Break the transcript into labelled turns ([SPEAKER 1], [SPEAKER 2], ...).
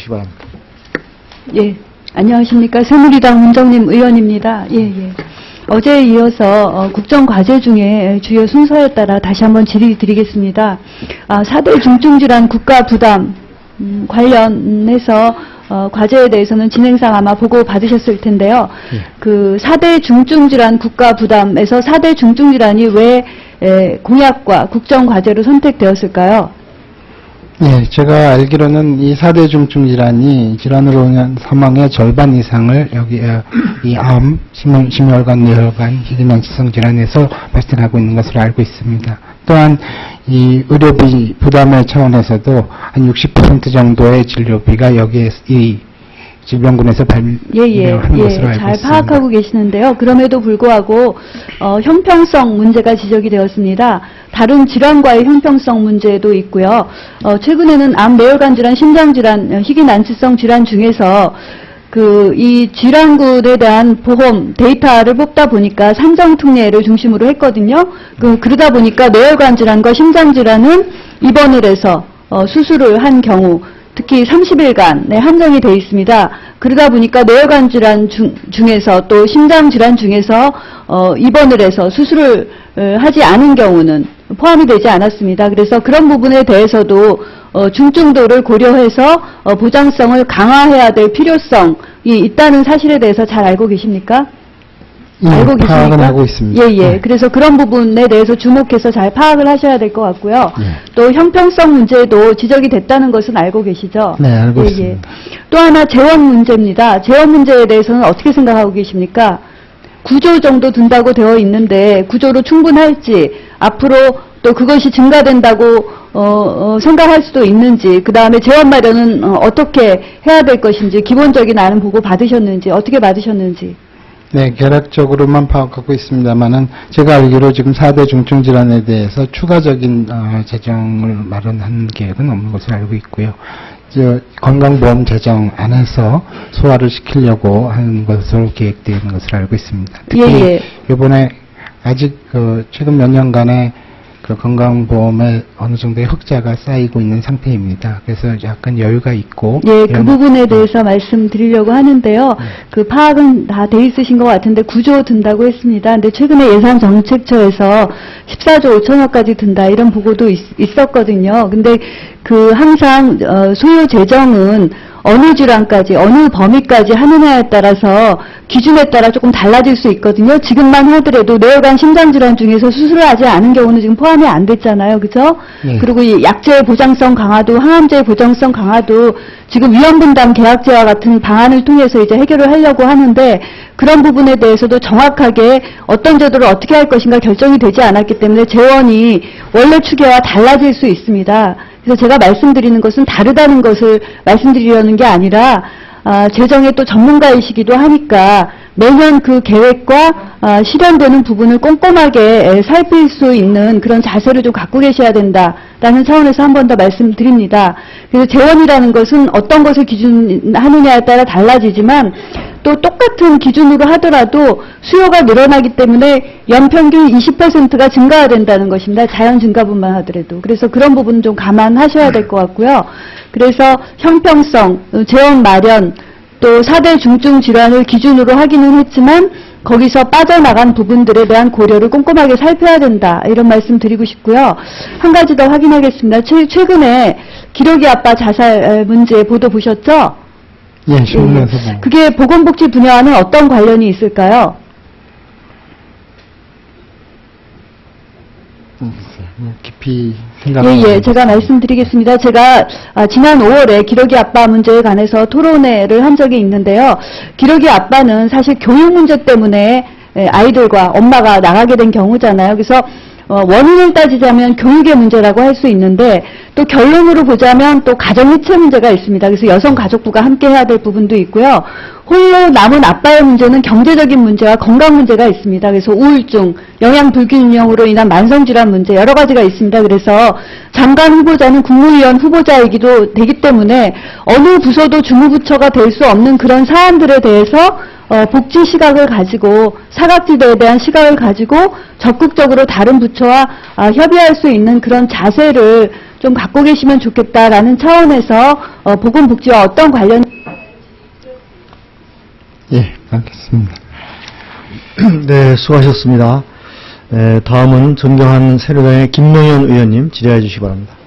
[SPEAKER 1] 주시기 바랍니다.
[SPEAKER 2] 예, 안녕하십니까. 새누리당 문정림 의원입니다. 예. 어제에 이어서 국정과제 중에 주요 순서에 따라 다시 한번 질의 드리겠습니다. 4대 중증질환 국가부담 관련해서 과제에 대해서는 진행상 아마 보고 받으셨을 텐데요. 그 4대 중증질환 국가부담에서 4대 중증질환이 왜 공약과 국정과제로 선택되었을까요?
[SPEAKER 1] 예, 제가 알기로는 이 4대 중증질환이 질환으로 인한 사망의 절반 이상을 여기 이 암, 심혈관, 뇌혈관, 희귀난치성 질환에서 발생하고 있는 것으로 알고 있습니다. 또한 이 의료비 부담의 차원에서도 한 60% 정도의 진료비가 여기에 이 질병군에서 발생하는 것으로 알고
[SPEAKER 2] 잘
[SPEAKER 1] 있습니다.
[SPEAKER 2] 파악하고 계시는데요. 그럼에도 불구하고 형평성 문제가 지적이 되었습니다. 다른 질환과의 형평성 문제도 있고요. 최근에는 암, 뇌혈관 질환, 심장 질환, 희귀난치성 질환 중에서 이 질환군에 대한 보험 데이터를 뽑다 보니까 산정특례를 중심으로 했거든요. 그러다 보니까 뇌혈관 질환과 심장 질환은 입원을 해서 수술을 한 경우 특히 30일간에 한정이 되어 있습니다. 그러다 보니까 뇌혈관 질환 중에서 또 심장 질환 중에서 입원을 해서 수술을 하지 않은 경우는 포함이 되지 않았습니다. 그래서 그런 부분에 대해서도 중증도를 고려해서 보장성을 강화해야 될 필요성이 있다는 사실에 대해서 잘 알고 계십니까?
[SPEAKER 1] 예,
[SPEAKER 2] 알고 계십니까?
[SPEAKER 1] 파악은 하고 있습니다.
[SPEAKER 2] 예.
[SPEAKER 1] 네.
[SPEAKER 2] 그래서 그런 부분에 대해서 주목해서 잘 파악을 하셔야 될 것 같고요.
[SPEAKER 1] 예.
[SPEAKER 2] 또 형평성 문제도 지적이 됐다는 것은 알고 계시죠?
[SPEAKER 1] 네, 알고 있습니다.
[SPEAKER 2] 또 하나 재원 문제입니다. 재원 문제에 대해서는 어떻게 생각하고 계십니까? 9조 정도 든다고 되어 있는데 9조로 충분할지, 앞으로 또 그것이 증가된다고 생각할 수도 있는지, 그 다음에 재원 마련은 어떻게 해야 될 것인지, 기본적인 안은 보고 받으셨는지, 어떻게 받으셨는지.
[SPEAKER 1] 네, 개략적으로만 파악하고 있습니다만은 제가 알기로 지금 4대 중증질환에 대해서 추가적인 재정을 마련한 계획은 없는 것으로 알고 있고요. 건강보험 재정 안에서 소화를 시키려고 하는 것으로 계획되어 있는 것으로 알고 있습니다. 특히 이번에 아직 최근 몇 년간의 건강보험에 어느 정도의 흑자가 쌓이고 있는 상태입니다. 그래서 약간 여유가 있고.
[SPEAKER 2] 예, 그 부분에 대해서 말씀드리려고 하는데요. 그 파악은 다 돼 있으신 것 같은데 9조 든다고 했습니다. 근데 최근에 예산정책처에서 14조 5천억까지 든다 이런 보고도 있었거든요. 근데 항상 소요 재정은 어느 질환까지, 어느 범위까지 하느냐에 따라서 기준에 따라 조금 달라질 수 있거든요. 지금만 하더라도 뇌혈관 심장질환 중에서 수술을 하지 않은 경우는 지금 포함이 안 됐잖아요. 그죠?
[SPEAKER 1] 네.
[SPEAKER 2] 그리고 이 약제의 보장성 강화도, 항암제의 보장성 강화도 지금 위험분담 계약제와 같은 방안을 통해서 이제 해결을 하려고 하는데, 그런 부분에 대해서도 정확하게 어떤 제도를 어떻게 할 것인가 결정이 되지 않았기 때문에 재원이 원래 추계와 달라질 수 있습니다. 그래서 제가 말씀드리는 것은 다르다는 것을 말씀드리려는 게 아니라 재정의 또 전문가이시기도 하니까 매년 그 계획과 실현되는 부분을 꼼꼼하게 살필 수 있는 그런 자세를 좀 갖고 계셔야 된다라는 차원에서 한 번 더 말씀드립니다. 그래서 재원이라는 것은 어떤 것을 기준하느냐에 따라 달라지지만 또 똑같은 기준으로 하더라도 수요가 늘어나기 때문에 연평균 20%가 증가해야 된다는 것입니다. 자연 증가분만 하더라도. 그래서 그런 부분은 좀 감안하셔야 될 것 같고요. 그래서 형평성, 재원 마련, 또 4대 중증 질환을 기준으로 하기는 했지만 거기서 빠져나간 부분들에 대한 고려를 꼼꼼하게 살펴야 된다. 이런 말씀 드리고 싶고요. 한 가지 더 확인하겠습니다. 최근에 기러기 아빠 자살 문제 보도 보셨죠?
[SPEAKER 1] 예, 신문에서
[SPEAKER 2] 그게 보건복지 분야와는 어떤 관련이 있을까요?
[SPEAKER 1] 깊이 생각해
[SPEAKER 2] 예, 제가 말씀드리겠습니다. 제가 지난 5월에 기러기 아빠 문제에 관해서 토론회를 한 적이 있는데요. 기러기 아빠는 사실 교육 문제 때문에 아이들과 엄마가 나가게 된 경우잖아요. 그래서 원인을 따지자면 교육의 문제라고 할 수 있는데 또 결론으로 보자면 또 가정해체 문제가 있습니다. 그래서 여성가족부가 함께 해야 될 부분도 있고요. 홀로 남은 아빠의 문제는 경제적인 문제와 건강 문제가 있습니다. 그래서 우울증, 영양 불균형으로 인한 만성질환 문제 여러 가지가 있습니다. 그래서 장관 후보자는 국무위원 후보자이기도 되기 때문에 어느 부서도 주무부처가 될 수 없는 그런 사안들에 대해서 복지 시각을 가지고 사각지대에 대한 시각을 가지고 적극적으로 다른 부처와 협의할 수 있는 그런 자세를 좀 갖고 계시면 좋겠다라는 차원에서 보건복지와 어떤 관련
[SPEAKER 1] 예, 알겠습니다.
[SPEAKER 3] 네, 수고하셨습니다. 다음은 존경하는 새누리당의 김농현 의원님 질의해 주시기 바랍니다.